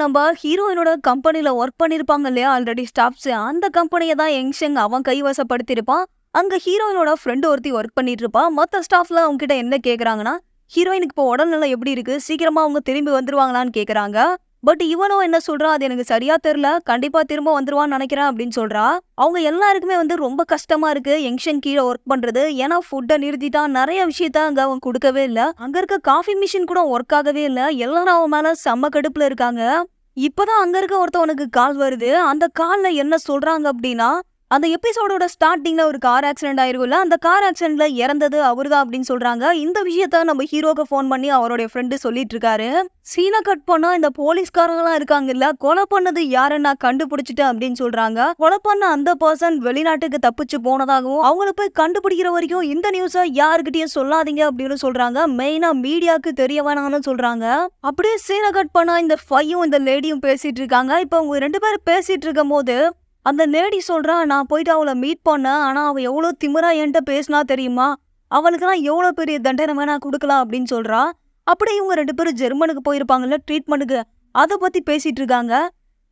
நம்ம ஹீரோயினோட கம்பெனில ஒர்க் பண்ணிருப்பாங்க இல்லையா ஆல்ரெடி ஸ்டாஃப்ஸ் அந்த கம்பெனியை தான் யங்ஷங் அவன் கைவசப்படுத்திருப்பான். அங்க ஹீரோயினோட ஃப்ரெண்ட் ஒருத்தி ஒர்க் பண்ணிட்டு இருப்பா. மத்த ஸ்டாஃப்ல அவங்க கிட்ட என்ன கேக்குறாங்கன்னா, ஹீரோயினுக்கு இப்போ உடல்நிலை எப்படி இருக்கு, சீக்கிரமா அவங்க திரும்பி வந்துருவாங்களான்னு கேக்குறாங்க. பட் இவனும் என்ன சொல்றா, அது எனக்கு சரியா தெரியல, கண்டிப்பா திரும்ப வந்துருவான்னு நினைக்கிறேன் அப்படின்னு சொல்றா. அவங்க எல்லாருக்குமே ரொம்ப கஷ்டமா இருக்கு யங்ஷன் கீழே ஒர்க் பண்றது. ஏன்னா ஃபுட்டை நிறுத்திட்டான், நிறைய விஷயத்த அங்க அவன் கொடுக்கவே இல்ல. அங்க இருக்க காஃபி மிஷின் கூட ஒர்க் ஆகவே இல்ல. எல்லாரும் அவன் மேல செம்ம கடுப்புல இருக்காங்க. இப்பதான் அங்க இருக்க ஒருத்தவனுக்கு கால் வருது. அந்த கால்ல என்ன சொல்றாங்க அப்படின்னா, அந்த எபிசோடோட ஸ்டார்டிங்ல ஒரு கார் ஆக்சிடென்ட் ஆயிருக்கும்ல, அந்த கார் ஆக்சிடென்ட்ல இறந்தது அவர்தான் அப்படின்னு சொல்றாங்க. இந்த விஷயத்த நம்ம ஹீரோக்கு ஃபோன் பண்ணி அவருடைய ஃப்ரெண்டு சொல்லிட்டு இருக்காரு. சீனை கட் பண்ணா இந்த போலீஸ்காரங்களாம் இருக்காங்கல்ல, கொலை பண்ணது யாருன்னு நான் கண்டுபிடிச்சிட்டேன் அப்படின்னு சொல்றாங்க. கொலை பண்ண அந்த பர்சன் வெளிநாட்டுக்கு தப்பிச்சு போனதாகவும், அவங்கள போய் கண்டுபிடிக்கிற வரைக்கும் இந்த நியூஸை யாருக்கிட்டயும் சொல்லாதீங்க அப்படின்னு சொல்றாங்க. மெயினா மீடியாவுக்கு தெரிய வேணாம்னு சொல்றாங்க. அப்படியே சீனை கட் பண்ணா இந்த ஃபையும் இந்த லேடியும் பேசிட்டு இருக்காங்க. இப்ப அவங்க 2 பேரும் பேசிட்டு இருக்கும் போது அந்த லேடி சொல்றா, நான் போயிட்டு அவளை மீட் பண்ணேன். ஆனா அவ எவ்வளவு திமிரா என்கிட்ட பேசினா தெரியுமா, அவளுக்குலாம் எவ்வளவு பெரிய தண்டனை வேணா கொடுக்கலாம் அப்படின்னு சொல்றா. அப்படியே இவங்க 2 பேரும் ஜெர்மனுக்கு போயிருப்பாங்கல்ல ட்ரீட்மெண்ட்டுக்கு, அதை பத்தி பேசிட்டு இருக்காங்க.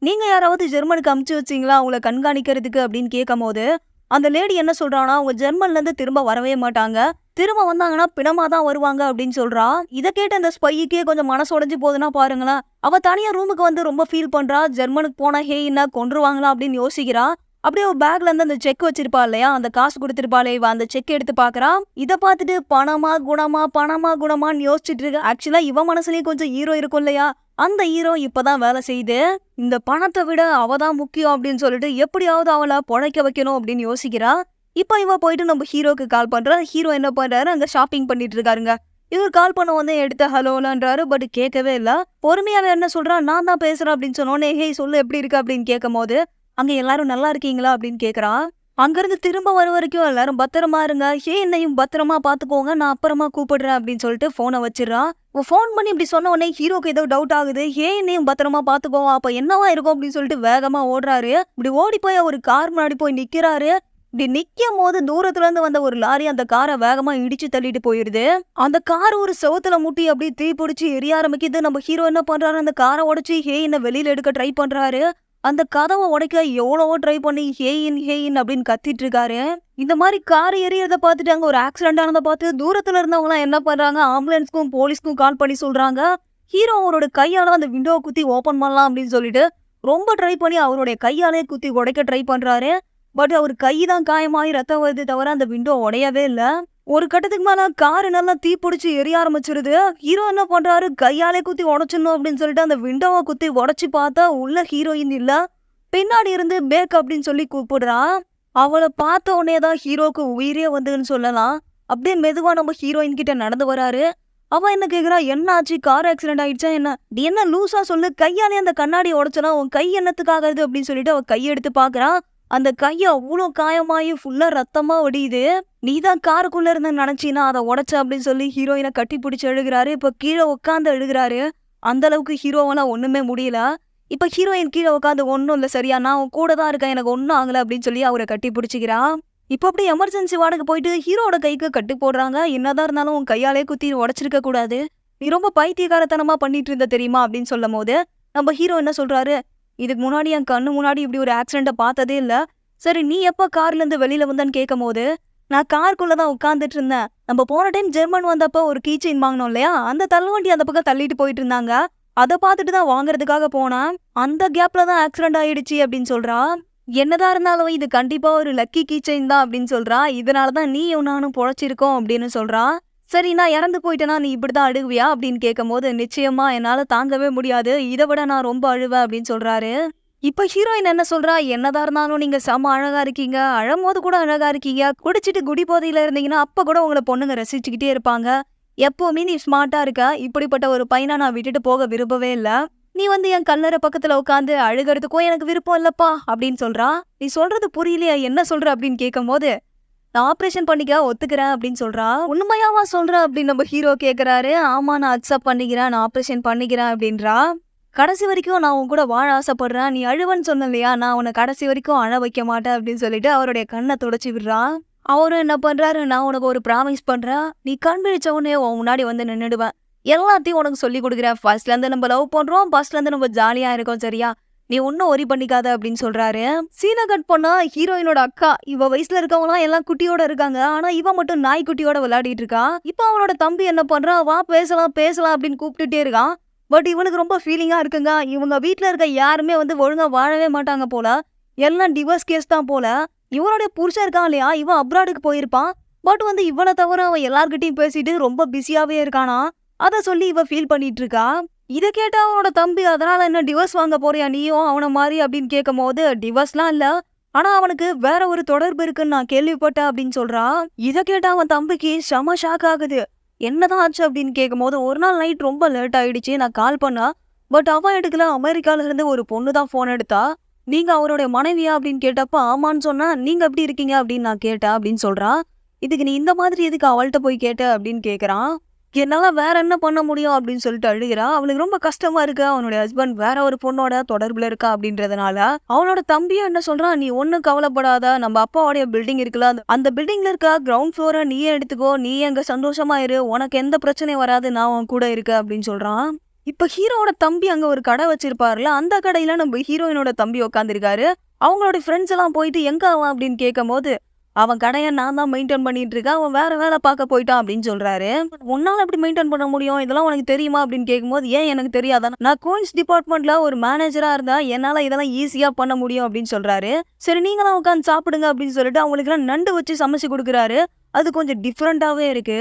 நீங்க யாராவது ஜெர்மனுக்கு அமுச்சு வச்சீங்களா அவங்கள கண்காணிக்கிறதுக்கு அப்படின்னு கேட்கும் போது அந்த லேடி என்ன சொல்றானா, அவங்க ஜெர்மன்ல இருந்து திரும்ப வரவே மாட்டாங்க, திரும்ப வந்தாங்கன்னா பிணமா தான் வருவாங்க அப்படின்னு சொல்றா. இதை கேட்ட அந்த ஸ்பைக்கே கொஞ்சம் மனசு உடைஞ்சு போகுதுன்னா பாருங்களேன். அவ தனியா ரூமுக்கு ரொம்ப ஃபீல் பண்றா. ஜெர்மனுக்கு போனா ஹே என்ன கொன்றுவாங்களா அப்படின்னு யோசிக்கிறா. அப்படியே ஒரு பேக்ல இருந்து அந்த செக் வச்சிருப்பா இல்லையா, அந்த காசு கொடுத்திருப்பாளே இவ, அந்த செக் எடுத்து பாக்குறா. இதை பார்த்துட்டு பணமா குணமா பணமா குணமான்னு யோசிச்சுட்டு இருக்கு. ஆக்சுவலா இவ மனசுலயும் கொஞ்சம் ஹீரோ இருக்கும் இல்லையா, அந்த ஹீரோ இப்பதான் வேலை செய்யுது. இந்த பணத்தை விட அவதான் முக்கியம் அப்படின்னு சொல்லிட்டு எப்படியாவது அவளை பொழைக்க வைக்கணும் அப்படின்னு யோசிக்கிறா. இப்ப இவ போயிட்டு நம்ம ஹீரோக்கு கால் பண்றா. ஹீரோ என்ன பண்றாரு, அங்க ஷாப்பிங் பண்ணிட்டு இருக்காருங்க. இவர் கால் பண்ண எடுத்த ஹலோலான்றாரு. பட் கேட்கவே இல்ல. பொறுமையாவே என்ன சொல்றா, நான் தான் பேசுறேன் அப்படின்னு சொன்னோடனே ஹே சொல்லு எப்படி இருக்கு அப்படின்னு கேட்கும் போது அங்க எல்லாரும் நல்லா இருக்கீங்களா அப்படின்னு கேக்குறா. அங்க இருந்து திரும்ப வர வரைக்கும் எல்லாரும் பத்திரமா இருங்க, ஹே என்னையும் பத்திரமா பாத்துக்கோங்க, நான் அப்புறமா கூப்பிடுறேன் அப்படின்னு சொல்லிட்டு போனை வச்சிடறா. ஃபோன் பண்ணி இப்படி சொன்ன உடனே ஹீரோக்கு ஏதோ டவுட் ஆகுது. ஹே என்னையும் பத்திரமா பாத்துக்கோங்க, அப்ப என்னவா இருக்கும் அப்படின்னு சொல்லிட்டு வேகமா ஓடுறாரு. இப்படி ஓடி போய் ஒரு கார் முன்னாடி போய் நிக்கிறாரு. இப்படி நிக்கும் போது தூரத்துல இருந்து வந்த ஒரு லாரி அந்த காரை வேகமா இடிச்சு தள்ளிட்டு போயிருது. அந்த கார் ஒரு செவுத்துல முட்டி அப்படியே தீ பிடிச்சி எரிய ஆரம்பிக்குது. நம்ம ஹீரோ என்ன பண்றாரு, அந்த காரை உடைச்சு ஹே என்ன வெளியில எடுக்க ட்ரை பண்றாரு. அந்த கதவை உடைக்க எவ்வளவோ ட்ரை பண்ணி ஹேயின் ஹேயின் அப்படின்னு கத்திட்டு இருக்காரு. இந்த மாதிரி கார் எரியறத பார்த்துட்டு அங்க ஒரு ஆக்சிடென்ட் ஆனதை பார்த்து தூரத்துல இருந்தவங்க எல்லாம் என்ன பண்றாங்க, ஆம்புலன்ஸ்க்கும் போலீஸ்க்கும் கால் பண்ணி சொல்றாங்க. ஹீரோ அவரோட கையால அந்த விண்டோவை குத்தி ஓபன் பண்ணலாம் அப்படின்னு சொல்லிட்டு ரொம்ப ட்ரை பண்ணி அவருடைய கையாலே குத்தி உடைக்க ட்ரை பண்றாரு. பட் அவர் கை தான் காயமாயி ரத்தம் வருது தவிர அந்த விண்டோ உடையவே இல்ல. ஒரு கட்டத்துக்கு மேல காரு நல்லா தீப்பிடிச்சு எரிய ஆரம்பிச்சிருது. ஹீரோ என்ன பண்றாரு, கையாலே குத்தி உடைச்சிடணும் அப்படின்னு சொல்லிட்டு அந்த விண்டோவை குத்தி உடைச்சு பார்த்தா உள்ள ஹீரோயின் இல்ல. பின்னாடி இருந்து பேக் அப்படின்னு சொல்லி கூப்பிடுறா. அவளை பார்த்த உடனே தான் ஹீரோக்கு உயிரே வந்துன்னு சொல்லலாம். அப்படியே மெதுவா நம்ம ஹீரோயின் கிட்ட நடந்து வராரு. அவ என்ன கேக்குறா, என்ன ஆச்சு, கார் ஆக்சிடென்ட் ஆயிடுச்சா என்ன, நீ என்ன லூசா சொல்லு, கையாலே அந்த கண்ணாடி உடைச்சனா உன் கை என்னத்துக்காகுது அப்படின்னு சொல்லிட்டு அவ கையெடுத்து பாக்குறா. அந்த கைய அவ்வளோ காயமாயி ஃபுல்லா ரத்தமா வடியுது. நீதான் காருக்குள்ள இருந்த நினைச்சினா அதை உடைச்ச அப்படின்னு சொல்லி ஹீரோயினை கட்டி பிடிச்சு அழுகிறாரு. இப்ப கீழே உட்காந்து அழுகிறாரு. அந்த அளவுக்கு ஹீரோவெல்லாம் ஒண்ணுமே முடியல. இப்ப ஹீரோயின் கீழே உட்காந்து ஒன்னும் இல்ல சரியா, நான் உன் கூட தான் இருக்கேன், எனக்கு ஒன்னும் ஆகல அப்படின்னு சொல்லி அவரை கட்டி பிடிச்சிக்கிறா. இப்ப அப்படியே எமர்ஜென்சி வார்டுக்கு போயிட்டு ஹீரோட கைக்கு கட்டு போடுறாங்க. என்னதான் இருந்தாலும் உன் கையாலே குத்தி உடைச்சிருக்க கூடாது, நீ ரொம்ப பைத்தியக்காரத்தனமா பண்ணிட்டு இருந்த தெரியுமா அப்படின்னு சொல்லும் போது நம்ம ஹீரோ என்ன சொல்றாரு, இதுக்கு முன்னாடி என் கண்ணு முன்னாடி இப்படி ஒரு ஆக்சிடென்ட்டை பார்த்ததே இல்ல. சரி நீ எப்ப கார்ல இருந்து வெளியில வந்தான்னு கேட்கும் போது நான் காருக்குள்ளதான் உட்கார்ந்துட்டு இருந்தேன். நம்ம போன டைம் ஜெர்மன் வந்தப்ப ஒரு கீ செயின் வாங்கினோம் இல்லையா, அந்த தள்ளுவண்டி அந்த பக்கம் தள்ளிட்டு போயிட்டு இருந்தாங்க, அதை பார்த்துட்டு தான் வாங்குறதுக்காக போனேன், அந்த கேப்ல தான் ஆக்சிடென்ட் ஆயிடுச்சு அப்படின்னு சொல்றா. என்னதான் இருந்தாலும் இது கண்டிப்பா ஒரு லக்கி கீ செயின் தான் அப்படின்னு சொல்றா. இதனாலதான் நீயும் நானும் பொழைச்சிருக்கோம் அப்படின்னு சொல்றா. சரி நான் இறந்து போயிட்டேனா நீ இப்படிதான் அழுவியா அப்படின்னு கேட்கும் போது நிச்சயமா என்னால தாங்கவே முடியாது, இதை விட நான் ரொம்ப அழுவேன் அப்படின்னு சொல்றாரு. இப்ப ஹீரோயின் என்ன சொல்றா, என்னதான் இருந்தாலும் நீங்க செம அழகா இருக்கீங்க, அழும்போது கூட அழகா இருக்கீங்க, குடிச்சிட்டு குடி போதையில இருந்தீங்கன்னா அப்ப கூட உங்களை பொண்ணுங்க ரசிச்சுக்கிட்டே இருப்பாங்க, எப்பவுமே நீ ஸ்மார்ட்டா இருக்க, இப்படிப்பட்ட ஒரு பையனை நான் விட்டுட்டு போக விரும்பவே இல்ல, நீ என் கல்லறை பக்கத்துல உட்காந்து அழுகிறதுக்கும் எனக்கு விருப்பம் இல்லப்பா அப்படின்னு சொல்றா. நீ சொல்றது புரியலையா, என்ன சொல்ற அப்படின்னு கேட்கும் போது நான் ஆப்ரேஷன் பண்ணிக்க ஒத்துக்கிறேன் அப்படின்னு சொல்றா. உண்மையாவா சொல்ற அப்படின்னு நம்ம ஹீரோ கேக்குறாரு. ஆமா நான் அக்செப்ட் பண்ணிக்கிறேன், நான் ஆப்ரேஷன் பண்ணிக்கிறேன் அப்படின்றா. கடைசி வரைக்கும் நான் உன் கூட வாழ ஆசைப்படுறேன், நீ அழுவன்னு சொன்ன இல்லையா, நான் உன்னை கடைசி வரைக்கும் அழ வைக்க மாட்டேன் அப்படின்னு சொல்லிட்டு அவருடைய கண்ணை துடைச்சி விடுறா. அவரும் என்ன பண்றாரு, நான் உனக்கு ஒரு ப்ராமிஸ் பண்றேன், நீ கண் விழிச்ச உடனே உன் முன்னாடி வந்து நின்னுடுவேன், எல்லாத்தையும் உனக்கு சொல்லி கொடுக்குறேன். ஃபர்ஸ்ட்ல இருந்து நம்ம லவ் பண்றோம். ஃபர்ஸ்ட்ல இருந்து நம்ம ஜாலியா இருக்கோம் சரியா? நீ ஒன்னும் ஒரி பண்ணிக்காத அப்படின்னு சொல்றாரு. சீனை கட் பண்ணா ஹீரோயினோட அக்கா. இவ வயசுல இருக்கவங்கலாம் எல்லாம் குட்டியோட இருக்காங்க. ஆனா இவ மட்டும் நாய்க்குட்டியோட விளையாடிட்டு இருக்கா. இப்ப அவனோட தம்பி என்ன பண்றான்? வா பேசலாம் பேசலாம் அப்படின்னு கூப்பிட்டுட்டே இருக்கான். பட் இவனுக்கு ரொம்ப ஃபீலிங்கா இருக்குங்க. இவங்க வீட்ல இருக்க யாருமே வந்து ஒழுங்கா வாழவே மாட்டாங்க போல. எல்லாம் டிவோர்ஸ் கேஸ் தான் போல. இவனுடைய புருஷன் இருக்கான் இல்லையா? இவன் அப்ராடுக்கு போயிருப்பான். பட் வந்து இவனை தவிர அவன் எல்லார்கிட்டயும் பேசிட்டு ரொம்ப பிஸியாவே இருக்கானா. அத சொல்லி இவ ஃபீல் பண்ணிட்டு இருக்கா. இத கேட்டா அவனோட தம்பி, அதனால என்ன டிவோர்ஸ் வாங்க போறியா நீயும் அவன மாரி அப்படின்னு கேட்கும்போது, டிவோர்ஸ்லாம் இல்ல. ஆனா அவனுக்கு வேற ஒரு தொடர்பு இருக்குன்னு நான் கேள்விப்பட்டேன் அப்படின்னு சொல்றான். இத கேட்டா அவன் தம்பிக்கு செம ஷாக் ஆகுது. என்னதான் ஆச்சு அப்படின்னு கேட்கும்போது, ஒரு நாள் நைட் ரொம்ப லேட் ஆயிடுச்சு. நான் கால் பண்ணா. பட் அவன் எடுக்கல. அமெரிக்கால இருந்து ஒரு பொண்ணு தான் போன் எடுத்தா. நீங்க அவருடைய மனைவியா அப்படின்னு கேட்டப்ப ஆமான்னு சொன்னா. நீங்க எப்படி இருக்கீங்க அப்படின்னு நான் கேட்டேன் அப்படின்னு சொல்றான். இதுக்கு நீ இந்த மாதிரி எதுக்கு அவள்கிட்ட போய் கேட்ட அப்படின்னு கேக்குறான். என்னால வேற என்ன பண்ண முடியும் அப்படின்னு சொல்லிட்டு அழுகிறா. அவளுக்கு ரொம்ப கஷ்டமா இருக்கு. அவனுடைய ஹஸ்பண்ட் வேற ஒரு பொண்ணோட தொடர்புல இருக்கா அப்படின்றதுனால. அவனோட தம்பியும் என்ன சொல்றான், நீ ஒண்ணும் கவலைப்படாத. நம்ம அப்பாவுடைய பில்டிங் இருக்குல்ல, அந்த பில்டிங்ல இருக்க கிரவுண்ட் ஃப்ளோரை நீயே எடுத்துக்கோ. நீ அங்க சந்தோஷமா இரு. உனக்கு எந்த பிரச்சனையும் வராது. நான் உன் கூட இருக்கேன் அப்படின்னு சொல்றான். இப்ப ஹீரோவோட தம்பி அங்க ஒரு கடை வச்சிருப்பாருல, அந்த கடையில நம்ம ஹீரோயினோட தம்பி உட்காந்துருக்காரு. அவங்களோட ஃப்ரெண்ட்ஸ் எல்லாம் போயிட்டு எங்க அவன் அப்படின்னு கேட்கும்போது, அவன் கடைய நான் தான் மெயின்டைன் பண்ணிட்டு இருக்கேன். அவன் வேற வேலை பார்க்க போயிட்டான் அப்படின்னு சொல்றாரு. உன்னால எப்படி மெயின்டைன் பண்ண முடியும்? இதெல்லாம் உனக்கு தெரியுமா அப்படின்னு கேட்கும்போது, ஏன் எனக்கு தெரியாதா? நான் கோயின்ஸ் டிபார்ட்மெண்ட்ல ஒரு மேனேஜரா இருந்தா என்னால இதெல்லாம் ஈஸியா பண்ண முடியும் அப்படின்னு சொல்றாரு. சரி நீங்களாம் உட்காந்து சாப்பிடுங்க அப்படின்னு சொல்லிட்டு அவங்களுக்கு நண்டு வச்சு சமைச்சு கொடுக்குறாரு. அது கொஞ்சம் டிஃப்ரெண்டாவே இருக்கு.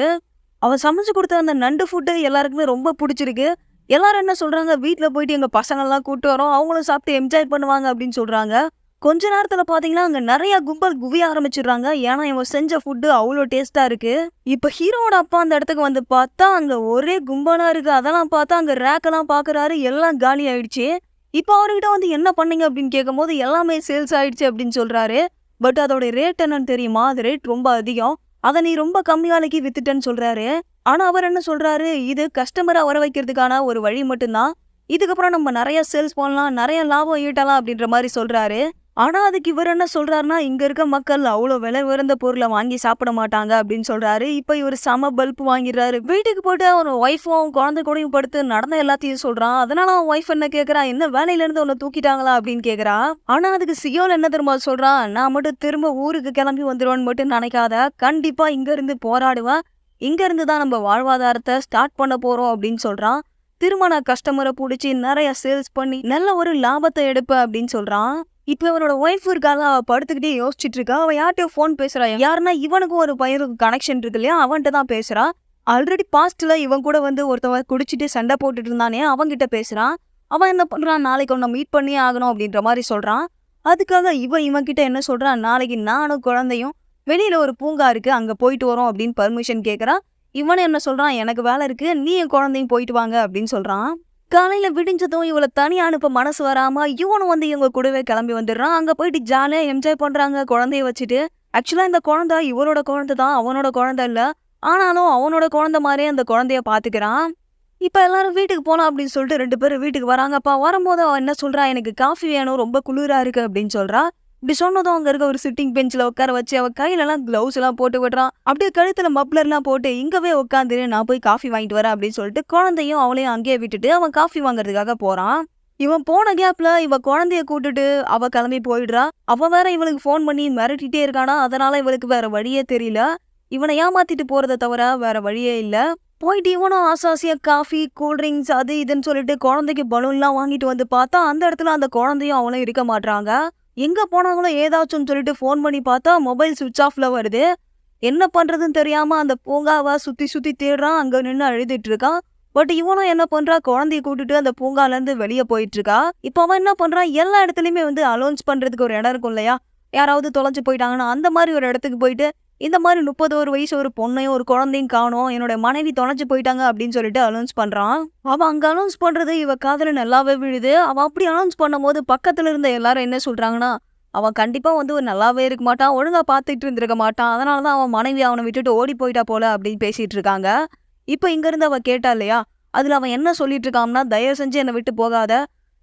அவன் சமைச்சு கொடுத்த அந்த நண்டு ஃபுட்டு எல்லாருக்குமே ரொம்ப பிடிச்சிருக்கு. எல்லாரும் என்ன சொல்றாங்க, வீட்ல போயிட்டு எங்க பசங்கள்லாம் கூட்டு வரோம். அவங்களும் சாப்பிட்டு என்ஜாய் பண்ணுவாங்க அப்படின்னு சொல்றாங்க. கொஞ்ச நேரத்துல பாத்தீங்கன்னா, அங்க நெறைய கும்பல் குவிய ஆரம்பிச்சுடுறாங்க. ஏன்னா, இவன் செஞ்ச ஃபுட்டு அவ்ளோ டேஸ்ட்டா இருக்கு. இப்ப ஹீரோவோட அப்பா அந்த இடத்துக்கு வந்து பார்த்தா, அங்க ஒரே கும்பலா இருக்கு. அதெல்லாம் பார்த்தா, அங்க ரேக்கெல்லாம் பார்க்குறாரு. எல்லாம் காலி ஆயிடுச்சு. இப்ப அவர்கிட்ட வந்து என்ன பண்ணீங்க அப்படின்னு கேட்கும்போது, எல்லாமே சேல்ஸ் ஆயிடுச்சு அப்படின்னு சொல்றாரு. பட் அதோட ரேட் என்னன்னு தெரியுமா? அது ரேட் ரொம்ப அதிகம். அத நீ ரொம்ப கம்மி விலைக்கு வித்துட்டேன்னு சொல்றாரு. ஆனா, அவர் என்ன சொல்றாரு, இது கஸ்டமர வர வைக்கிறதுக்கான ஒரு வழி மட்டும் தான். இதுக்கப்புறம் நம்ம நெறைய சேல்ஸ் பண்ணலாம், நெறைய லாபம் ஈட்டலாம் அப்படின்ற மாரி சொல்றாரு. ஆனா, அதுக்கு இவர் என்ன சொல்றாருன்னா, இங்க இருக்க மக்கள் அவ்ளோ விலை உயர்ந்த பொருள வாங்கி சாப்பிட மாட்டாங்க அப்படின்னு சொல்றாரு. இப்ப இவரு செம பல்ப் வாங்கிடுறாரு. வீட்டுக்கு போயிட்டு அவன் ஒய்ஃபும் குழந்தை கூடயும் படுத்து நடந்த எல்லாத்தையும் சொல்றான். அதனால அவன் ஒய்ஃப் என்ன கேக்குறா, என்ன வேலையில இருந்து உன்னை தூக்கிட்டாங்களா அப்படின்னு கேக்குறா. ஆனா அதுக்கு சியோல் என்ன தெரியுமா சொல்றான், நான் மட்டும் திரும்ப ஊருக்கு கிளம்பி வந்துருவேன்னு மட்டும் நினைக்காத. கண்டிப்பா இங்க இருந்து போராடுவேன். இங்க இருந்து தான் நம்ம வாழ்வாதாரத்தை ஸ்டார்ட் பண்ண போறோம் அப்படின்னு சொல்றான். திரும்ப நான் கஸ்டமரை புடிச்சு நிறைய சேல்ஸ் பண்ணி நல்ல ஒரு லாபத்தை எடுப்பேன் அப்படின்னு சொல்றான். இப்ப அவனோட ஒய்ஃப் இருக்கால, அவ படுத்துக்கிட்டே யோசிச்சுட்டு இருக்கா. அவன் யார்கிட்டயோ ஃபோன் பேசுறா. யாருன்னா இவனுக்கும் ஒரு பையனுக்கும் கனெக்ஷன் இருக்கு இல்லையா, அவன்கிட்ட தான் பேசுறா. ஆல்ரெடி பாஸ்ட்ல இவன் கூட வந்து ஒருத்தவன் குடிச்சிட்டு சண்டை போட்டுட்டு இருந்தானே, அவன்கிட்ட பேசுறான். அவன் என்ன பண்றான், நாளைக்கு உன்னை மீட் பண்ணியே ஆகணும் அப்படின்ற மாதிரி சொல்றான். அதுக்காக இவன் கிட்ட என்ன சொல்றான், நாளைக்கு நானும் குழந்தையும் வெளியில ஒரு பூங்கா இருக்கு, அங்க போயிட்டு வரோம் அப்படின்னு பர்மிஷன் கேக்குறான். இவனே என்ன சொல்றான், எனக்கு வேலை இருக்கு, நீ என் குழந்தையும் போயிட்டு வாங்க அப்படின்னு சொல்றான். காலையில விடிஞ்சதும் இவளை தனியா அனுப்ப மனசு வராம இவனும் வந்து இவங்க கூடவே கிளம்பி வந்துடுறான். அங்க போயிட்டு ஜாலியா என்ஜாய் பண்றாங்க குழந்தைய வச்சுட்டு. ஆக்சுவலா இந்த குழந்தை இவரோட குழந்தை தான், அவனோட குழந்தை இல்ல. ஆனாலும் அவனோட குழந்தை மாதிரியே அந்த குழந்தைய பாத்துக்கிறான். இப்ப எல்லாரும் வீட்டுக்கு போலாம் அப்படின்னு சொல்லிட்டு 2 பேரும் வீட்டுக்கு வராங்கப்பா. வரும்போது அவன் என்ன சொல்றா, எனக்கு காஃபி வேணும், ரொம்ப குளிரா இருக்கு அப்படின்னு சொல்றா. இப்படி சொன்னதும் அங்க இருக்க ஒரு சிட்டிங் பெஞ்ச்ல உட்கார வச்சு அவ கையில எல்லாம் கிளவுஸ் எல்லாம் போட்டு விடுறான். அப்படியே கழுத்துல மப்ளர் எல்லாம் போட்டு இங்கவே உட்காந்துரு, நான் போய் காஃபி வாங்கிட்டு வரேன் அப்படின்னு சொல்லிட்டு குழந்தையும் அவளையும் அங்கேயே விட்டுட்டு அவன் காஃபி வாங்குறதுக்காக போறான். இவன் போன கேப்ல இவ குழந்தைய கூட்டிட்டு அவ கிளம்பி போயிடுறா. அவ வேற இவளுக்கு போன் பண்ணி மிரட்டிட்டே இருக்கானா. அதனால இவளுக்கு வேற வழியே தெரியல. இவனை ஏமாத்திட்டு போறதை தவிர வேற வழியே இல்ல. போயிட்டு இவனும் ஆசாசியா காஃபி கூல்ட்ரிங்க்ஸ் அது இதுன்னு சொல்லிட்டு குழந்தைக்கு பலூன்லாம் வாங்கிட்டு வந்து பார்த்தா அந்த இடத்துல அந்த குழந்தையும் அவனும் இருக்க மாட்டாங்க. எங்க போனாங்களோ ஏதாச்சும் சொல்லிட்டு ஃபோன் பண்ணி பார்த்தா மொபைல் சுவிட்ச் ஆஃப்ல வருது. என்ன பண்றதுன்னு தெரியாம அந்த பூங்காவை சுத்தி சுத்தி தேடுறான். அங்க நின்று அழுதுட்டு இருக்கான். பட் இவனும் என்ன பண்றா, குழந்தைய கூட்டிட்டு அந்த பூங்கால இருந்து வெளியே போயிட்டு இருக்கா. இப்ப அவன் என்ன பண்றான், எல்லா இடத்துலயுமே வந்து அலௌன்ஸ் பண்றதுக்கு ஒரு இடம் இருக்கும் இல்லையா, யாராவது தொலைஞ்சு போயிட்டாங்கன்னா அந்த மாதிரி ஒரு இடத்துக்கு போயிட்டு இந்த மாதிரி 31 வயசு ஒரு பொண்ணையும் ஒரு குழந்தையும் காணோம், என்னோட மனைவி தொலைஞ்சு போயிட்டாங்க அப்படின்னு சொல்லிட்டு அலௌன்ஸ் பண்றான். அவன் அங்க அலௌன்ஸ் பண்றது இவ காதுல நல்லாவே விழுது. அவன் அப்படி அலௌன்ஸ் பண்ணும் போது பக்கத்துல இருந்த எல்லாரும் என்ன சொல்றாங்கன்னா, அவன் கண்டிப்பா வந்து ஒரு நல்லாவே இருக்க மாட்டான், ஒழுங்கா பாத்துட்டு இருந்திருக்க மாட்டான், அதனாலதான் அவன் மனைவி அவனை விட்டுட்டு ஓடி போயிட்டா போல அப்படின்னு பேசிட்டு இருக்காங்க. இப்ப இங்க இருந்து அவ கேட்டா இல்லையா, அதுல அவன் என்ன சொல்லிட்டு இருக்கான்னா, தயவு செஞ்சு என்னை விட்டு போகாத,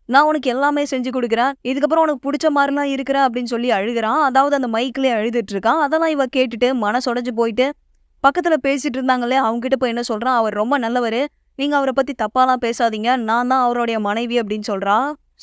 நான் உனக்கு எல்லாமே செஞ்சு கொடுக்குறேன், இதுக்கப்புறம் உனக்கு பிடிச்ச மாதிரிலாம் இருக்கிறேன் அப்படின்னு சொல்லி அழுகிறான். அதாவது அந்த மைக்லயே அழுதுட்டு இருக்கான். அதெல்லாம் இவ கேட்டுட்டு மனசொடைஞ்சு போயிட்டு பக்கத்துல பேசிட்டு இருந்தாங்களே அவங்க கிட்ட போய் என்ன சொல்றான், அவர் ரொம்ப நல்லவரு, நீங்க அவரை பத்தி தப்பாலாம் பேசாதீங்க. நான் தான் அவருடைய மனைவி அப்படின்னு சொல்றா.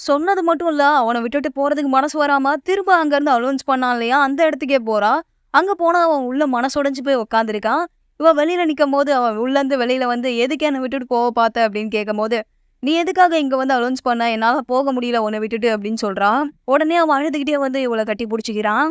சொன்னது மட்டும் இல்ல, அவன விட்டுட்டு போறதுக்கு மனசு வராம திரும்ப அங்கருந்து அலோன்ஸ் பண்ணான் இல்லையா, அந்த இடத்துக்கே போறா. அங்க போனா அவன் உள்ள மனசொடைஞ்சு போய் உட்காந்துருக்கான். இவ வெளியில நிக்கும்போது அவன் உள்ளேருந்து வெளியில வந்து, "எதுக்கு என்ன விட்டுட்டு போக பாத்த?" அப்படின்னு கேட்கும்போது, "நீ எதுக்காக இங்க வந்து அலோன்ஸ் பண்ண? என்னால போக முடியல உன்ன விட்டுட்டு" அப்படின்னு சொல்றான். உடனே அவன் அழுதுகிட்டே வந்து இவள கட்டி புடிச்சுக்கிறான்.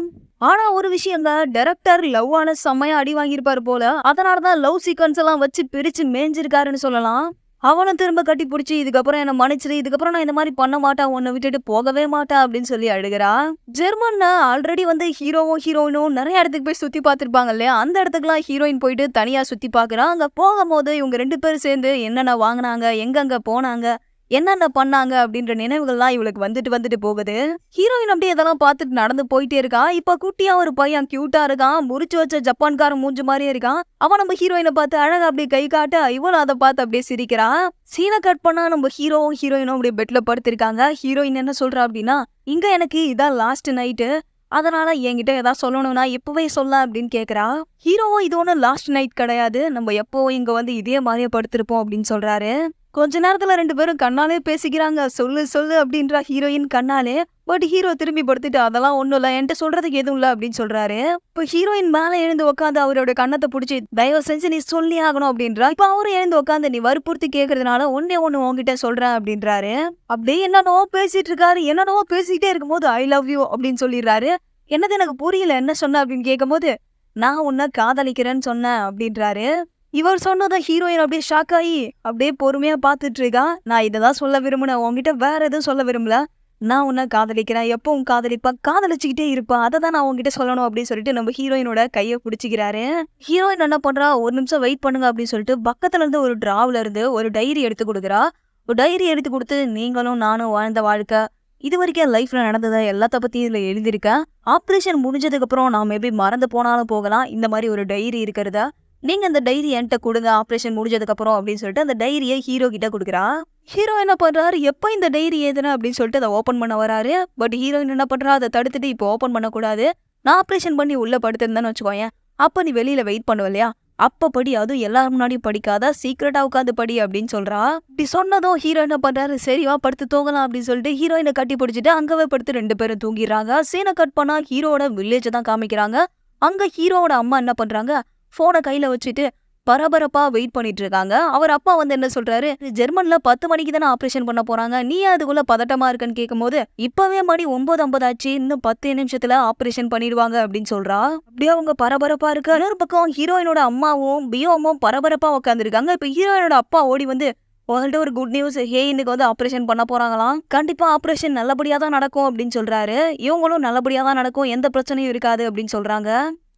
ஆனா ஒரு விஷயங்க, டைரக்டர் லவ் ஆன செம்மையா அடி வாங்கியிருப்பாரு போல. அதனால தான் லவ் சீக்வென்ஸ் எல்லாம் வச்சு பிரிச்சு மேய்ஞ்சிருக்காருன்னு சொல்லலாம். அவனும் திரும்ப கட்டி புடிச்சு, "இதுக்கப்புறம் என்ன மன்னிச்சிரு. இதுக்கப்புறம் நான் இந்த மாரி பண்ண மாட்டேன். உன்ன விட்டுட்டு போகவே மாட்டேன்" அப்படின்னு சொல்லி அழுகுறா. ஜெர்மன்ல ஆல்ரெடி வந்து ஹீரோவும், ஹீரோயினும் நெறைய இடத்துக்கு போய் சுத்தி பார்த்திருப்பாங்க இல்லையா? அந்த இடத்துக்குலாம் ஹீரோயின் போயிட்டு தனியா சுத்தி பார்க்குறா. அங்க போகும்போது இவங்க 2 பேரும் சேர்ந்து என்னென்ன வாங்குனாங்க, எங்கெங்க போனாங்க, என்னென்ன பண்ணாங்க அப்படின்ற நினைவுகள்லாம் இவளுக்கு வந்துட்டு வந்துட்டு போகுது. ஹீரோயின் அப்படியே இதெல்லாம் பார்த்துட்டு நடந்து போயிட்டே இருக்கா. இப்ப குட்டியா ஒரு பையன் கியூட்டா இருக்கான். முறிச்சு வச்ச ஜப்பான்காரன் மூஞ்சி மாதிரியே இருக்கான். அவன் நம்ம ஹீரோயினை பார்த்து அழகா அப்படியே கை காட்ட, இவளும் அதை பார்த்து அப்படியே சிரிக்கிறா. சீனை கட் பண்ணா நம்ம ஹீரோவும் ஹீரோயினும் அப்படியே பெட்ல படுத்திருக்காங்க. ஹீரோயின் என்ன சொல்றா அப்படின்னா, "இங்க எனக்கு இதான் லாஸ்ட் நைட்டு. அதனால என்கிட்ட ஏதாவது சொல்லணும்னா இப்பவே சொல்ல" அப்படின்னு கேக்குறா. ஹீரோவும் இது ஒன்றும் லாஸ்ட் நைட் கிடையாது, நம்ம எப்பவும் இங்க வந்து இதே மாதிரியே படுத்திருப்போம் அப்படின்னு சொல்றாரு. கொஞ்ச நேரத்துல 2 பேரும் கண்ணாலே பேசிக்கிறாங்க. "சொல்லு சொல்லு" அப்படின்றா ஹீரோயின் கண்ணாலே. பட் ஹீரோ திரும்பி படுத்துட்டு, "அதெல்லாம் ஒண்ணும் இல்ல, என்கிட்ட சொல்றதுக்கு எதுவும் இல்ல" அப்படின்னு சொல்றாரு. இப்ப ஹீரோயின் மேல எழுந்து உட்காந்து அவரோட கண்ணத்தை புடிச்சு, "தயவு செஞ்சு நீ சொல்லி ஆகணும்" அப்படின்றா. இப்ப அவரும் எழுந்து உட்காந்து, "நீ வற்புறுத்தி கேக்குறதுனால ஒண்ணே ஒண்ணு உன்கிட்ட சொல்றேன்" அப்படின்றாரு. அப்படியே என்னென்னவோ பேசிட்டு இருக்காரு. என்னென்னவோ பேசிக்கிட்டே இருக்கும்போது, "ஐ லவ் யூ" அப்படின்னு சொல்லிடுறாரு. "என்னது எனக்கு புரியல, என்ன சொன்ன?" அப்படின்னு கேட்கும்போது, "நான் உன்னை காதலிக்கிறேன்னு சொன்னேன்" அப்படின்றாரு. இவர் சொன்னதை ஹீரோயின் அப்படியே ஷாக் ஆகி அப்படியே பொறுமையா பார்த்துட்டு இருக்கா. "நான் இததான் சொல்ல விரும்பினேன், உன்கிட்ட வேற எதுவும் சொல்ல விரும்பல. நான் உன்னை காதலிக்கிறேன், எப்பவும் காதலிப்பேன், காதலிச்சுக்கிட்டே இருப்பேன், அதை தான் நான் உன்கிட்ட சொல்லணும்" அப்படின்னு சொல்லிட்டு நம்ம ஹீரோயினோட கையை பிடிச்சிக்கிறாரு. ஹீரோயின் என்ன பண்றா, "ஒரு நிமிஷம் வெயிட் பண்ணுங்க" அப்படின்னு சொல்லிட்டு பக்கத்துல இருந்து ஒரு டிராவ்ல இருந்து ஒரு டைரி எடுத்து கொடுக்குறா. ஒரு டைரி எடுத்து கொடுத்து, "நீங்களும் நானும் வாழ்ந்த வாழ்க்கை, இது வரைக்கும் லைஃப்ல நடந்ததை எல்லாத்த பத்தியும் இதுல எழுதியிருக்கேன். ஆப்ரேஷன் முடிஞ்சதுக்கு அப்புறம் நான் மேபி மறந்து போனாலும் போகலாம். இந்த மாதிரி ஒரு டைரி இருக்கிறதா, நீங்க இந்த டைரி என்கிட்ட கொடுங்க ஆப்ரேஷன் முடிஞ்சதுக்கு அப்புறம்" அப்படின்னு சொல்லிட்டு அந்த டைரியை ஹீரோ கிட்ட கொடுக்குறா. ஹீரோ என்ன பண்றாரு, எப்ப இந்த டைரி ஏதுன அப்படின்னு சொல்லிட்டு அதை ஓபன் பண்ண வராரு. பட் ஹீரோயின் என்ன பண்றா, அதை தடுத்துட்டு, "இப்போ ஓபன் பண்ணக்கூடாது. நான் ஆப்ரேஷன் பண்ணி உள்ள படுத்திருந்தேன்னு வச்சுக்கோயேன், அப்ப நீ வெளியில வெயிட் பண்ணுவ இல்லையா, அப்ப படி, அதுவும் எல்லாரும் முன்னாடியும் படிக்காத, சீக்கிரட்டா உட்காந்து படி" அப்படின்னு சொல்றா. இப்படி சொன்னதும் ஹீரோ என்ன பண்றாரு, "சரி வா படுத்து தூங்கலாம்" அப்படின்னு சொல்லிட்டு ஹீரோயினை கட்டி பிடிச்சிட்டு அங்கவே படுத்து 2 பேரும் தூங்கிடுறாங்க. சீனை கட் பண்ணா ஹீரோவோட வில்லேஜ் தான் காமிக்கிறாங்க. அங்க ஹீரோவோட அம்மா என்ன பண்றாங்க, போனை கையில வச்சுட்டு பரபரப்பா வெயிட் பண்ணிட்டு இருக்காங்க. அவர் அப்பா வந்து என்ன சொல்றாரு, "ஜெர்மன்ல 10 மணிக்கு தானே ஆப்ரேஷன் பண்ண போறாங்க, நீ அதுக்குள்ள பதட்டமா இருக்குன்னு" கேட்கும்போது, "இப்பவே மணி 9:50 ஆச்சு, இன்னும் 10 நிமிஷத்துல ஆப்ரேஷன் பண்ணிடுவாங்க" அப்படின்னு சொல்றா. அப்படியே அவங்க பரபரப்பா இருக்கு. இன்னொரு பக்கம் ஹீரோயினோட அம்மாவும் பியோமும் பரபரப்பா உட்காந்துருக்காங்க. இப்ப ஹீரோயினோட அப்பா ஓடி வந்து, "உங்கள்ட்ட ஒரு குட் நியூஸ், ஹே இன்னைக்கு வந்து ஆப்ரேஷன் பண்ண போறாங்களாம், கண்டிப்பா ஆப்ரேஷன் நல்லபடியா தான் நடக்கும்" அப்படின்னு சொல்றாரு. இவங்களும் நல்லபடியா தான் நடக்கும், எந்த பிரச்சனையும் இருக்காது அப்படின்னு சொல்றாங்க.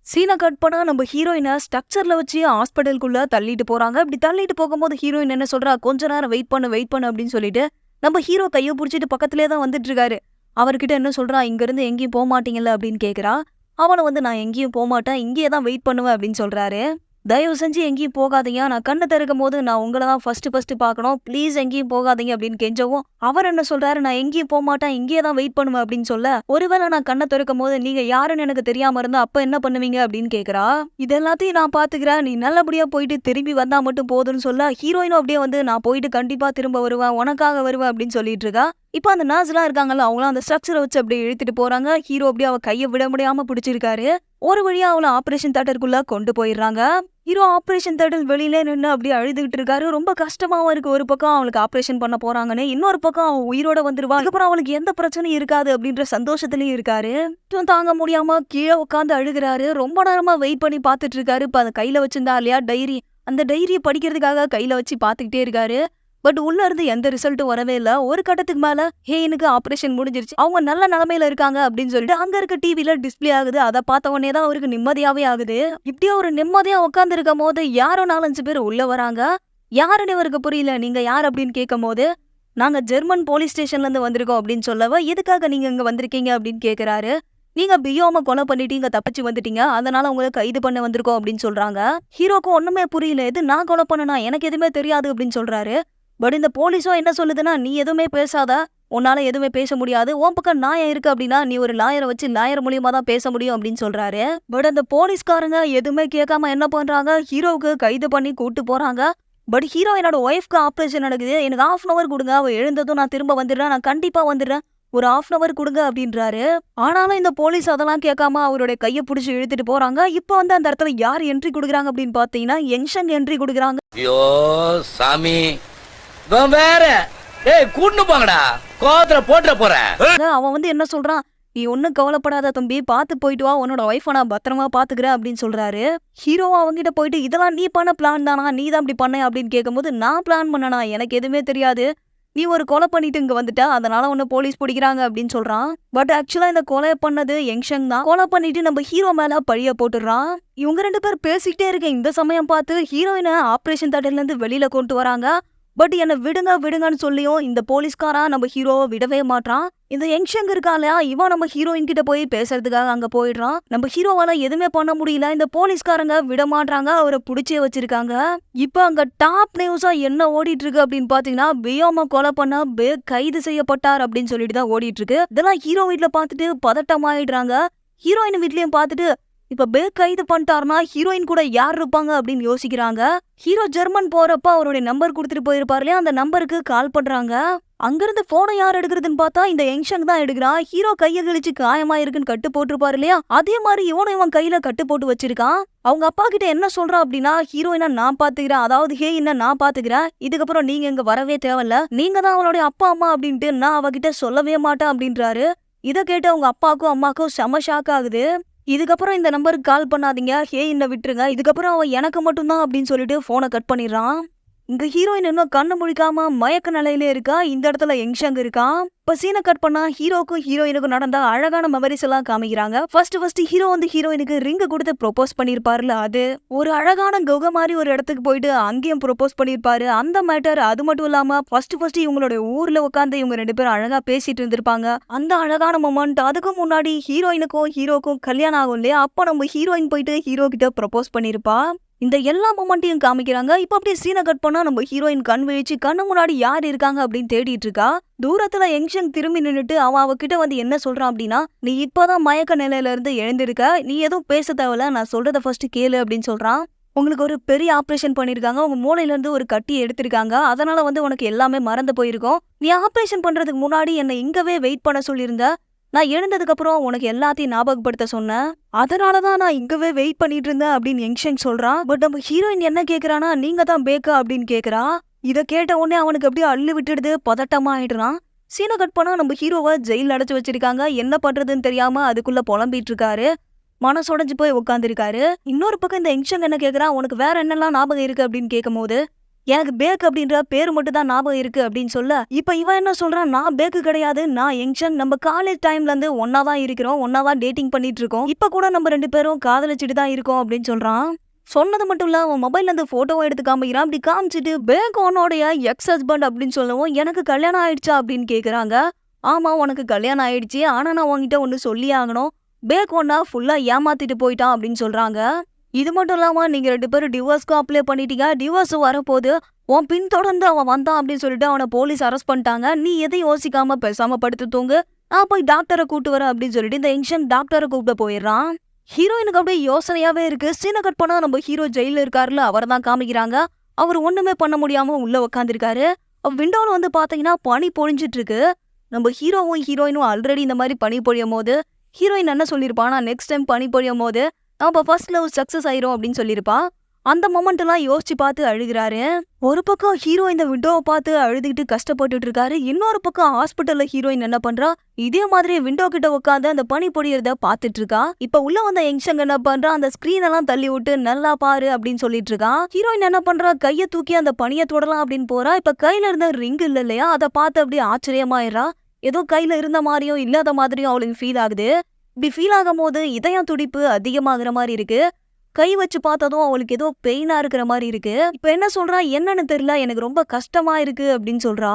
சீனை கட் பண்ணா நம்ம ஹீரோயினை ஸ்ட்ரக்சர்ல வச்சு ஹாஸ்பிட்டலுக்குள்ள தள்ளிட்டு போறாங்க. இப்படி தள்ளிட்டு போகும்போது ஹீரோயின் என்ன சொல்றா, "கொஞ்ச நேரம் வெயிட் பண்ணு" அப்படின்னு சொல்லிட்டு நம்ம ஹீரோ கையை பிடிச்சிட்டு பக்கத்துலேயே தான் வந்துட்டு இருக்காரு. அவர்கிட்ட என்ன சொல்றா, "இங்க இருந்து எங்கேயும் போக மாட்டீங்கல்ல" அப்படின்னு கேக்குறா. அவனும் வந்து, "நான் எங்கேயும் போக மாட்டேன், இங்கேயே தான் வெயிட் பண்ணுவேன்" அப்படின்னு சொல்றாரு. "தயவு செஞ்சு எங்கேயும் போகாதீங்க, நான் கண்ணை திறக்கும் போது நான் உங்களை தான் ஃபர்ஸ்ட் பார்க்கணும், ப்ளீஸ் எங்கேயும் போகாதீங்க" அப்படின்னு கெஞ்சவும், அவர் என்ன சொல்றாரு, "நான் எங்கேயும் போக மாட்டேன், இங்கேயே தான் வெயிட் பண்ணுவேன்" அப்படின்னு சொல்ல, "ஒருவேளை நான் கண்ணை திறக்கும் போது நீங்க யாருன்னு எனக்கு தெரியாம இருந்தா அப்ப என்ன பண்ணுவீங்க" அப்படின்னு கேக்குறா. "இது எல்லாத்தையும் நான் பாத்துக்கிறேன், நீ நல்லபடியா போயிட்டு திரும்பி வந்தா மட்டும் போதும்னு" சொல்ல, ஹீரோயினும் அப்படியே வந்து, "நான் போயிட்டு கண்டிப்பா திரும்ப வருவேன், உனக்காக வருவேன்" அப்படின்னு சொல்லிட்டு இருக்கா. இப்ப அந்த நர்ஸ்லாம் இருக்காங்கல்ல, அவங்களாம் அந்த ஸ்ட்ரக்சரை வச்சு அப்படியே இழுத்துட்டு போறாங்க. ஹீரோ அப்படியே அவ கையை விட முடியாம பிடிச்சிருக்காரு. ஒரு வழியா அவளை ஆபரேஷன் தியேட்டருக்குள்ள கொண்டு போயிடுறாங்க. ஹீரோ ஆபரேஷன் தியேட்டர் வெளியில நின்று அப்படியே அழுதுகிட்டு இருக்காரு. ரொம்ப கஷ்டமாவும் இருக்கு. ஒரு பக்கம் அவளுக்கு ஆபரேஷன் பண்ண போறாங்கன்னு, இன்னொரு பக்கம் அவன் உயிரோட வந்துருவா, அதுக்கப்புறம் அவளுக்கு எந்த பிரச்சனையும் இருக்காது அப்படின்ற சந்தோஷத்துலயும் இருக்காரு. தாங்க முடியாம கீழே உட்காந்து அழுகிறாரு. ரொம்ப நேரமா வெயிட் பண்ணி பாத்துட்டு இருக்காரு. இப்ப அந்த கையில வச்சிருந்தா இல்லையா டைரி, அந்த டைரியை படிக்கிறதுக்காக கையில வச்சு பாத்துக்கிட்டே இருக்காரு. பட் உள்ள இருந்து எந்த ரிசல்ட்டும் வரவே இல்ல. ஒரு கட்டத்துக்கு மேல, "ஹேனுக்கு ஆபரேஷன் முடிஞ்சிருச்சு, அவங்க நல்ல நிலைமையில இருக்காங்க" அப்படின்னு சொல்லிட்டு அங்க இருக்க டிவில டிஸ்பிளே ஆகுது. அதை பார்த்த உடனே தான் அவருக்கு நிம்மதியாவே ஆகுது. இப்படியே ஒரு நிம்மதியா உட்கார்ந்து இருக்கும் போது யாரோ 4-5 பேர் உள்ள வராங்க. யாருன்னு இவருக்கு புரியல. "நீங்க யார்?" அப்படின்னு கேட்கும் போது, "நாங்க ஜெர்மன் போலீஸ் ஸ்டேஷன்ல இருந்து வந்திருக்கோம்" அப்படின்னு சொல்லவ, "எதுக்காக நீங்க இங்க வந்திருக்கீங்க?" அப்படின்னு கேக்குறாரு. "நீங்க பியோம கொலை பண்ணிட்டீங்க, தப்பிச்சு வந்துட்டீங்க, அதனால உங்களை கைது பண்ண வந்திருக்கோம்" அப்படின்னு சொல்றாங்க. ஹீரோக்கு ஒண்ணுமே புரியல. "எது நான் கொலை பண்ணனா? எனக்கு எதுவுமே தெரியாது" அப்படின்னு சொல்றாரு. பட் இந்த போலீஸும் என்ன சொல்லுதுன்னா, "நீ எதுவுமே பேசாத, உன்னால எதுவுமே பேச முடியாது, உன் பக்கம் நியாயம் இருக்கு அப்படின்னா நீ ஒரு லாயரை வச்சு லாயர் மூலியமா தான் பேச முடியும்" அப்படின்னு சொல்றாரு. பட் அந்த போலீஸ்காரங்க எதுவுமே கேட்காம என்ன பண்றாங்க, ஹீரோவுக்கு கைது பண்ணி கூட்டு போறாங்க. பட் ஹீரோயினோட ஒய்ஃப்க்கு ஆப்ரேஷன் நடக்குது, எனக்கு 1/2 அன் அவர் கொடுங்க, அவ எழுந்ததும் நான் திரும்ப வந்துடுறேன், நான் கண்டிப்பா வந்துடுறேன், ஒரு 1/2 அன் அவர் கொடுங்க அப்படின்றாரு. ஆனாலும் இந்த போலீஸ் அதெல்லாம் கேட்காம அவருடைய கையை பிடிச்சி இழுத்துட்டு போறாங்க. இப்போ வந்து அந்த இடத்துல யார் என்ட்ரி கொடுக்குறாங்க அப்படின்னு பாத்தீங்கன்னா யங்ஷங் என்ட்ரி கொடுக்குறாங்க. ஐயோ சாமி வேற கூட்டு போங்கடா, கோவத்துல போட்டுற போறேன். அவன் வந்து என்ன சொல்றான், நீ ஒன்னும் கவலைப்படாத தம்பி, பார்த்து போயிட்டு வா, உன்னோட ஒய்ஃபை நான் பத்திரமா பாத்துக்கிறேன் அப்படின்னு சொல்றாரு. ஹீரோவா அவங்கிட்ட போயிட்டு இதெல்லாம் நீ பண்ண பிளான் தானா, நீ தான் இப்படி பண்ண அப்படின்னு கேட்கும்போது, நான் பிளான் பண்ணனா, எனக்கு எதுவுமே தெரியாது, நீ ஒரு கொலை பண்ணிட்டு இங்க வந்துட்ட, அதனால உன்ன போலீஸ் பிடிக்கிறாங்க அப்படின்னு சொல்றான். பட் ஆக்சுவலா இந்த கொலை பண்ணது யங்ஷங் தான். கொலை பண்ணிட்டு நம்ம ஹீரோ மேல பழிய போட்டுறான். இவங்க 2 பேர் பேசிக்கிட்டே இருக்க இந்த சமயம் பார்த்து ஹீரோயினை ஆபரேஷன் தேட்டர்ல இருந்து வெளியில கொண்டு வராங்க. பட் என்ன விடுங்க விடுங்கன்னு சொல்லியும் இந்த போலீஸ்காரன் நம்ம ஹீரோவை விடவே மாட்டான். இந்த யங்ஷங் இருக்காலையா, இவன் நம்ம ஹீரோயின் கிட்ட போய் பேசுறதுக்காக அங்க போயிடுறான். நம்ம ஹீரோவால எதுவுமே பண்ண முடியல, இந்த போலீஸ்காரங்க விட மாட்டாங்க, அவரை புடிச்சே வச்சிருக்காங்க. இப்ப அங்க டாப் நியூஸா என்ன ஓடிட்டு இருக்கு அப்படின்னு பாத்தீங்கன்னா, பியோம கொலை பண்ண பேக் கைது செய்யப்பட்டார் அப்படின்னு சொல்லிட்டு தான் ஓடிட்டு இருக்கு. இதெல்லாம் ஹீரோ வீட்டுல பாத்துட்டு பதட்டமாயிடுறாங்க. ஹீரோயின் வீட்லயும் பாத்துட்டு இப்ப பேக் கைது பண்ணிட்டாருனா ஹீரோயின் கூட யார் இருப்பாங்க அப்படின்னு யோசிக்கிறாங்க. ஹீரோ ஜெர்மன் போறப்ப அவருடைய நம்பர் கொடுத்துட்டு போயிருப்பாரு இல்லையா, அந்த நம்பருக்கு கால் பண்றாங்க. அங்கிருந்து போனை யார் எடுக்கிறதுன்னு பார்த்தா இந்த யங்ஷங் தான் எடுக்கிறான். ஹீரோ கையை கிழிச்சு காயமா இருக்குன்னு கட்டு போட்டிருப்பாரு இல்லையா, அதே மாதிரி இவன் கையில கட்டு போட்டு வச்சிருக்கான். அவங்க அப்பா கிட்ட என்ன சொல்றான் அப்படின்னா, ஹீரோயினா நான் பாத்துக்கிறேன், அதாவது ஹீரோயினை நான் பாத்துக்கிறேன், இதுக்கப்புறம் நீங்க இங்க வரவே தேவையில்ல, நீங்க தான் அவளுடைய அப்பா அம்மா அப்படின்ட்டு நான் அவகிட்ட சொல்லவே மாட்டேன் அப்படின்றாரு. இதை கேட்டு அவங்க அப்பாக்கும் அம்மாக்கும் செம ஷாக் ஆகுது. இதுக்கப்புறம் இந்த நம்பருக்கு கால் பண்ணாதீங்க, ஹீரோயினை விட்டுருங்க, இதுக்கப்புறம் அவன் எனக்கு மட்டும்தான் அப்படின்னு சொல்லிட்டு போனை கட் பண்ணிடுறான். இங்க ஹீரோயின் இன்னும் கண்ணு முழிக்காம மயக்க நிலையில இருக்கா. இந்த இடத்துல யங்ஷங் இருக்கான். இப்ப சீனை கட் பண்ணா ஹீரோக்கும் ஹீரோயினுக்கும் நடந்த அழகான மெமரிஸ் எல்லாம் காமிக்கிறாங்க. ஃபர்ஸ்ட் ஹீரோ வந்து ஹீரோயினுக்கு ரிங்கு கொடுத்து ப்ரொபோஸ் பண்ணிருப்பாருல, அது ஒரு அழகான குகை மாதிரி ஒரு இடத்துக்கு போயிட்டு அங்கேயும் ப்ரொபோஸ் பண்ணிருப்பாரு, அந்த மேட்டர். அது மட்டும் இல்லாம ஃபர்ஸ்ட் இவங்களுடைய ஊர்ல உட்காந்து இவங்க 2 பேரும் அழகா பேசிட்டு இருந்திருப்பாங்க, அந்த அழகான மொமெண்ட். அதுக்கு முன்னாடி ஹீரோயினுக்கும் ஹீரோக்கும் கல்யாணம் ஆகும் இல்லையா, அப்ப நம்ம ஹீரோயின் போயிட்டு ஹீரோ கிட்ட ப்ரொபோஸ் பண்ணிருப்பா. இந்த எல்லா மொமெண்ட்டையும் காமிக்கிறாங்க. இப்ப அப்படியே சீனை கட் பண்ணா நம்ம ஹீரோயின் கண் விழிச்சு கண்ணு முன்னாடி யார் இருக்காங்க அப்படின்னு தேடிட்டு இருக்கா. தூரத்துல யங்ஷங் திரும்பி நின்னுட்டு அவகிட்ட வந்து என்ன சொல்றான் அப்படின்னா, நீ இப்பதான் மயக்க நிலையில இருந்து எழுந்திருக்க, நீ எதுவும் பேச தேவையில்ல, நான் சொல்றத ஃபர்ஸ்ட் கேளு அப்படின்னு சொல்றான். உங்களுக்கு ஒரு பெரிய ஆபரேஷன் பண்ணிருக்காங்க, உங்க மூளையில இருந்து ஒரு கட்டியை எடுத்திருக்காங்க, அதனால வந்து உனக்கு எல்லாமே மறந்து போயிருக்கும். நீ ஆபரேஷன் பண்றதுக்கு முன்னாடி என்னை இங்கவே வெயிட் பண்ண சொல்லியிருந்த, நான் எழுந்ததுக்கு அப்புறம் உனக்கு எல்லாத்தையும் ஞாபகப்படுத்த சொன்னேன், அதனாலதான் நான் இங்கவே வெயிட் பண்ணிட்டு இருந்தேன் அப்படின்னு யங்ஷங் சொல்றான். பட் நம்ம ஹீரோயின் என்ன கேக்குறானா, நீங்க தான் பேக்கா அப்படின்னு கேக்குறா. இத கேட்ட உடனே அவனுக்கு அப்படியே அள்ளு விட்டுடுது, பதட்டமா ஆயிடுறான். சீனை கட் பண்ணா நம்ம ஹீரோவை ஜெயில அடைச்சு வச்சிருக்காங்க. என்ன பண்றதுன்னு தெரியாம அதுக்குள்ள புலம்பிட்டு இருக்காரு, மனசுடைஞ்சு போய் உட்காந்துருக்காரு. இன்னொரு பக்கம் இந்த யங்ஷங் என்ன கேக்குறான், உனக்கு வேற என்னெல்லாம் ஞாபகம் இருக்கு அப்படின்னு கேட்கும் போது, எனக்கு பேக் அப்படின்ற பேரு மட்டும் தான் ஞாபகம் இருக்கு அப்படின்னு சொல்ல, இப்ப இவன் என்ன சொல்றான், நான் பேக்கு கிடையாது, நான் யங்ஷங், நம்ம காலேஜ் டைம்ல இருந்து ஒன்னாதான் இருக்கிறோம், ஒன்னாதான் டேட்டிங் பண்ணிட்டு இருக்கோம், இப்ப கூட நம்ம 2 பேரும் காதலிச்சுட்டு தான் இருக்கோம் அப்படின்னு சொல்றான். சொன்னது மட்டும் இல்ல, அவன் மொபைல்ல இருந்து போட்டோவை எடுத்து காமிக்கிறான். அப்படி காமிச்சிட்டு பேக் உன்னோடைய எக்ஸ் ஹஸ்பண்ட் அப்படின்னு சொல்லவும், எனக்கு கல்யாணம் ஆயிடுச்சா அப்படின்னு கேக்குறாங்க. ஆமா உனக்கு கல்யாணம் ஆயிடுச்சு, ஆனா நான் உன்கிட்ட ஒண்ணு சொல்லி ஆகணும், பேக் ஒன்னா ஃபுல்லா ஏமாத்திட்டு போயிட்டான் அப்படின்னு சொல்றாங்க. இது மட்டும் இல்லாம நீங்க 2 பேரும் டிவோர்ஸ்க்கு அப்ளை பண்ணிட்டீங்க, டிவோர்ஸ் வரப்போது, உன் பின் தொடர்ந்து அவன் வந்தான் அப்படின்னு சொல்லிட்டு அவனை போலீஸ் அரெஸ்ட் பண்ணிட்டாங்க, நீ எதையும் யோசிக்காம பேசாம படுத்து தூங்கு, நான் போய் டாக்டரை கூட்டு வரேன் அப்படின்னு சொல்லிட்டு இந்த யங்ஷங் டாக்டரை கூப்பிட்டு போயிடுறான். ஹீரோயினுக்கு அப்படியே யோசனையாவே இருக்கு. சீனை கட் பண்ணா நம்ம ஹீரோ ஜெயில இருக்காருல, அவரை தான் காமிக்கிறாங்க. அவர் ஒண்ணுமே பண்ண முடியாம உள்ள உட்காந்துருக்காரு. விண்டோல வந்து பாத்தீங்கன்னா பனி பொழிஞ்சிட்டு இருக்கு. நம்ம ஹீரோவும் ஹீரோயினும் ஆல்ரெடி இந்த மாதிரி பனி பொழியும் போது ஹீரோயின் என்ன சொல்லியிருப்பானா, நெக்ஸ்ட் டைம் பனி பொழியும் போது நம்ம ஃபர்ஸ்ட் லவ் சக்சஸ் ஆயிரும் அப்படின்னு சொல்லியிருப்பா. அந்த மொமெண்ட் எல்லாம் யோசிச்சு பார்த்து அழுகிறாரு. ஒரு பக்கம் ஹீரோ இந்த விண்டோவை பார்த்து அழுதுகிட்டு கஷ்டப்பட்டுட்டு இருக்காரு. இன்னொரு பக்கம் ஹாஸ்பிட்டல்ல ஹீரோயின் என்ன பண்றா, இதே மாதிரி விண்டோ கிட்ட உட்காந்து அந்த பனி பொழியறத பாத்துட்டு இருக்கா. இப்ப உள்ள வந்த யங்ஷங் என்ன பண்றா, அந்த ஸ்கிரீன் எல்லாம் தள்ளி விட்டு நல்லா பாரு அப்படின்னு சொல்லிட்டு இருக்கான். ஹீரோயின் என்ன பண்றா, கைய தூக்கி அந்த பனியை தொடலாம் அப்படின்னு போறா. இப்ப கையில இருந்த ரிங் இல்ல இல்லையா, அதை பார்த்து அப்படியே ஆச்சரியமாயிரா. ஏதோ கையில இருந்த மாதிரியும் இல்லாத மாதிரியும் அவளுக்கு ஃபீல் ஆகுது. இப்படி ஃபீல் ஆகும் போது இதயம் துடிப்பு அதிகமாகிற மாதிரி இருக்கு. கை வச்சு பார்த்ததும் அவளுக்கு ஏதோ பெயினா இருக்கிற மாதிரி இருக்கு. இப்ப என்ன சொல்றா, என்னன்னு தெரியல, எனக்கு ரொம்ப கஷ்டமா இருக்கு அப்படின்னு சொல்றா.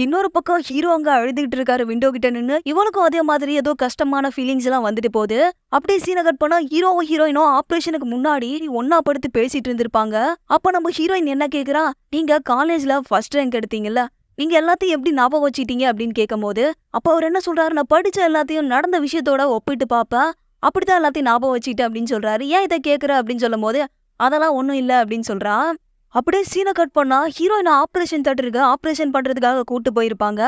இன்னொரு பக்கம் ஹீரோ அங்க அழுதுகிட்டு இருக்காரு விண்டோ கிட்ட நின்னு. இவனுக்கும் அதே மாதிரி ஏதோ கஷ்டமான ஃபீலிங்ஸ் எல்லாம் வந்துட்டு போகுது. அப்படியே சீனை கட் பண்ணா ஹீரோவும் ஹீரோயினும் ஆபரேஷனுக்கு முன்னாடி ஒன்னா படுத்து பேசிட்டு இருந்திருப்பாங்க. அப்ப நம்ம ஹீரோயின் என்ன கேக்குறா, நீங்க காலேஜ்ல ஃபர்ஸ்ட் ரேங்க் எடுத்தீங்கல்ல, நீங்க எல்லாத்தையும் எப்படி ஞாபகம் வச்சிட்டீங்க அப்படின்னு கேட்கும் போது, அப்ப அவர் என்ன சொல்றாரு, நான் படிச்ச எல்லாத்தையும் நடந்த விஷயத்தோட ஒப்பிட்டு பாப்பேன், அப்படித்தான் எல்லாத்தையும் ஞாபகம் வச்சுட்டு அப்படின்னு சொல்றாரு. ஏன் இதை கேட்குற அப்படின்னு சொல்லும் போது, அதெல்லாம் ஒன்றும் இல்லை அப்படின்னு சொல்றா. அப்படியே சீனை கட் பண்ணா ஹீரோயின் ஆபரேஷன் தேட்டருக்கு ஆபரேஷன் பண்றதுக்காக கூட்டு போயிருப்பாங்க.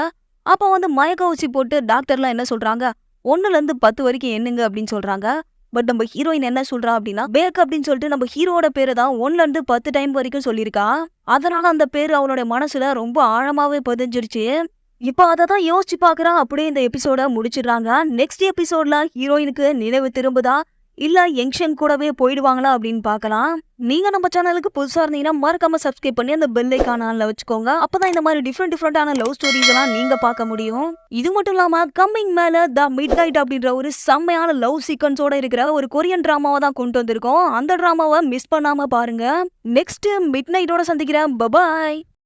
அப்ப வந்து மயக்க ஊசி போட்டு டாக்டர்லாம் என்ன சொல்றாங்க, 1ல இருந்து 10 வரைக்கும் எண்ணுங்க அப்படின்னு சொல்றாங்க. பட் நம்ம ஹீரோயின் என்ன சொல்றா அப்படின்னா, பேக் அப்படின்னு சொல்லிட்டு நம்ம ஹீரோட பேரை தான் 1ல இருந்து 10 டைம் வரைக்கும் சொல்லியிருக்கா. அதனால அந்த பேரு அவளுடைய மனசுல ரொம்ப ஆழமாவே பதிஞ்சிருச்சு. இப்ப அததான் யோசிச்சு பாக்குறா. அப்படியே இந்த எபிசோட முடிச்சிடுறாங்க. நெக்ஸ்ட் எபிசோட்ல ஹீரோயினுக்கு நினைவு திரும்புதா இல்ல யங்ஷன் கூடவே போயிடுவாங்களா அப்படின்னு பார்க்கலாம். நீங்க நம்ம சேனலுக்கு புதுசா இருந்தீங்கன்னா மறக்காம சப்ஸ்கிரைப் பண்ணி அந்த பெல் ஐகான் ஆன்ல வச்சுக்கோங்க. அப்பதான் இந்த மாதிரி டிஃப்ரெண்டான லவ் ஸ்டோரிஸ் எல்லாம் நீங்க பார்க்க முடியும். இது மட்டும் இல்லாம கம்மிங் மேல த மிட் நைட் அப்படின்ற ஒரு செம்மையான லவ் சீக்வன்ஸோட இருக்கிற ஒரு கொரியன் டிராமாவை தான் கொண்டு வந்திருக்கோம். அந்த டிராமாவை மிஸ் பண்ணாம பாருங்க. நெக்ஸ்ட் மிட் நைட்டோட சந்திக்கிறேன். பபாய்.